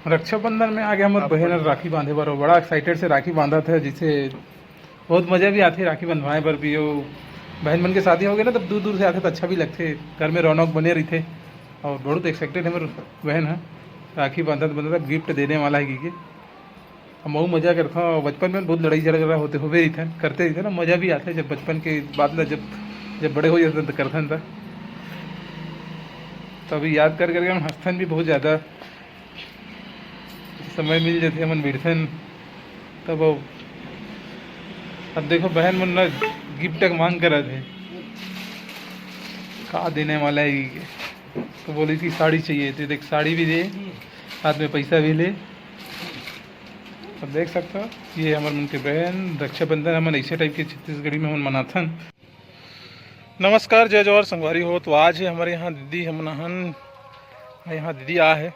रक्षाबंधन में आ गया हमारे बहन राखी बांधे बर बड़ा एक्साइटेड से राखी बांधा था, जिसे बहुत मजा भी आती राखी बंधवाए पर भी। वो बहन बन के शादी हो गई ना, तब दूर दूर से आते तो अच्छा भी लगते, घर में रौनक बने रही थे। और बहुत एक्साइटेड है मेरे बहन है, राखी बांधा गिफ्ट देने वाला है कि हम बहुत मजा करता हूँ। बचपन में बहुत लड़ाई झगड़ा होते हुए रही थे, करते रही थे ना, मजा भी आता है जब बचपन के बाद में जब जब बड़े हो जाते तो करते था। तो अभी याद कर करके हम हंसथन भी बहुत ज़्यादा, समय मिल जाते मन बिड़थन तब। अब देखो बहन मन ना गिफ्ट मांग कर थे, कहा देने वाला है ये? तो बोली थी साड़ी चाहिए, तो देख साड़ी भी दे, हाथ में पैसा भी ले। अब देख सकते हो ये हमारे मन के बहन रक्षाबंधन हमन ऐसे टाइप के छत्तीसगढ़ी में हम मनाथन। नमस्कार, जय जवाहर संगवारी हो। तो आज है हमारे यहाँ दीदी हम नहन, यहाँ दीदी आ है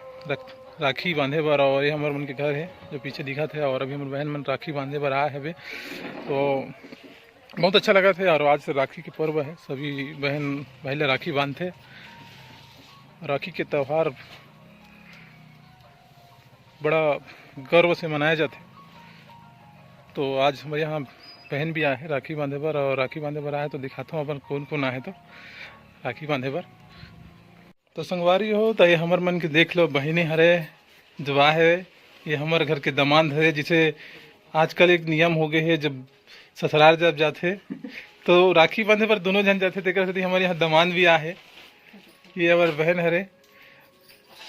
राखी बांधे बर, और ये हमारे मन के घर है जो पीछे दिखा थे। और अभी हमारे बहन मन राखी बांधे बर आए है, तो बहुत अच्छा लगा थे। और आज से राखी के पर्व है, सभी बहन भाई ले राखी बांधते। राखी के त्यौहार बड़ा गर्व से मनाया जाते। तो आज हमारे यहाँ बहन भी आए हैं राखी बांधे बर, और राखी बांधे बर आए तो दिखाता हूँ अपन कौन कौन आए तो राखी बांधे बर। तो संगवारी हो, तो ये हमारे मन के देख लो, बहने हरे जवा है, ये हमारे घर के दामाद है। जिसे आजकल एक नियम हो गए है, जब ससुराल जब जाते तो राखी बांधे पर दोनों जन जाते थे। हमारे यहाँ दामाद भी आ है, ये हमारे बहन हरे।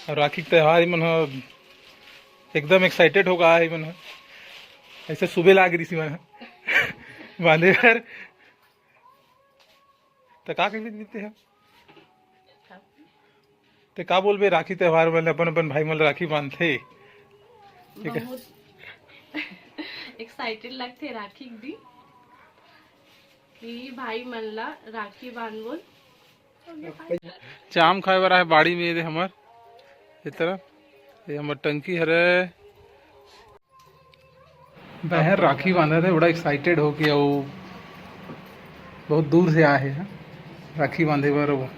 और राखी के त्यौहार मन एकदम एक्साइटेड होगा है मन, ऐसे सुबह लाग रही थी मन बांधे पर। तो का कह देते हैं, तो का बोलबे राखी त्यौहार वाले अपन अपन भाई मन राखी बांधते, ठीक है? एक्साइटेड लगते राखी दी कि भाई मन ला राखी बांधबो। चाम खाए वाला है बाड़ी में दे हमार इस तरफ, ये हमार टंकी हरे। बहन राखी बांधा थे, बड़ा एक्साइटेड हो के, वो बहुत दूर से आए हैं राखी बांधे बर।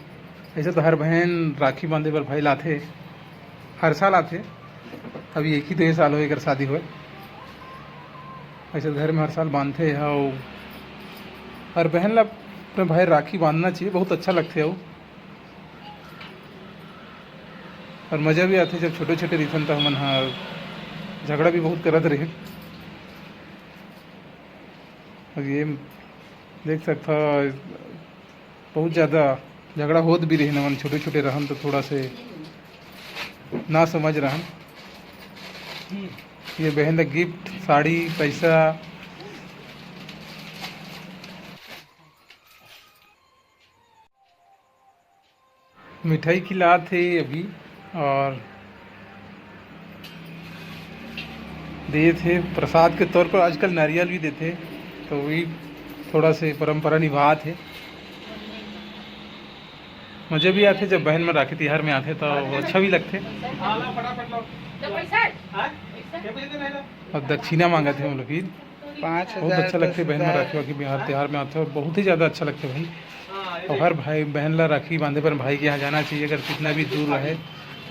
ऐसे तो हर बहन राखी बांधे बर भाई लाते, हर साल आते। अभी एक ही 2 साल हो कर शादी हुए, ऐसे घर में हर साल बांधते हैं। और हर बहन ला अपने भाई राखी बांधना चाहिए, बहुत अच्छा लगते है वो। और मज़ा भी आते जब छोटे छोटे रिथन तो हमन हाँ झगड़ा भी बहुत करत रहे। और ये देख सकता बहुत ज़्यादा झगड़ा होत भी रही न, छोटे छोटे रहन तो थोड़ा से ना समझ रहन। ये बहन का गिफ्ट साड़ी पैसा, मिठाई खिला थे अभी, और दिए थे प्रसाद के तौर पर। आजकल नारियल भी देते, तो वही थोड़ा से परंपरा निभा थे। मुझे भी आते जब बहन में राखी तिहार में आते, तो अच्छा भी लगते। और दक्षिणा मांगा थे हम लोग, फिर 5,000 बहुत अच्छा लगते बहन में राखी वाखी बिहार त्योहार में आते, और बहुत ही ज़्यादा अच्छा लगते भाई। और हर भाई बहन ला राखी बांधे पर भाई के यहाँ जाना चाहिए, अगर कितना भी दूर रहे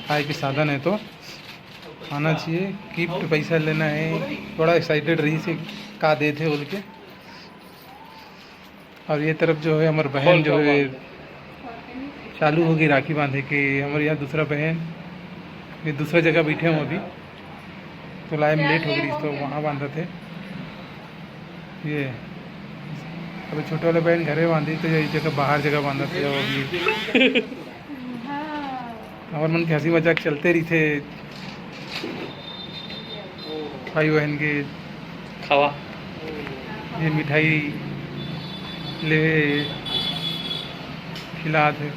आए के साधन है तो आना चाहिए। गिफ्ट पैसा लेना है, बड़ा एक्साइटेड रही से का दे थे बोल के। और ये तरफ जो है हमारे बहन जो है चालू होगी राखी बांधे के। हमारे यहाँ दूसरा बहन ये दूसरा जगह बैठे हूँ अभी, तो लाइन लेट हो गई तो वहाँ बांधा थे। ये अभी छोटे वाले बहन घरे बांधी, तो ये जगह बाहर जगह बांधा थे। और हमारे मन की हंसी मजाक चलते रही थे भाई बहन के। खावा ये मिठाई ले खिला थे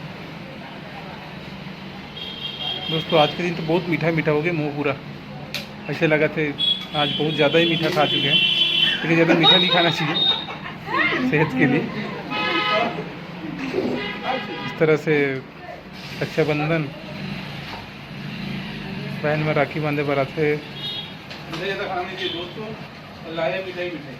दोस्तों। आज के दिन तो बहुत मीठा मीठा हो गया, मुँह पूरा ऐसे लगा थे आज बहुत ज़्यादा ही मीठा खा चुके हैं, लेकिन ज़्यादा मीठा नहीं खाना चाहिए सेहत के लिए। इस तरह से रक्षाबंधन बहन में राखी बांधे पर आते दोस्तों, लाया मिठाई मिठाई।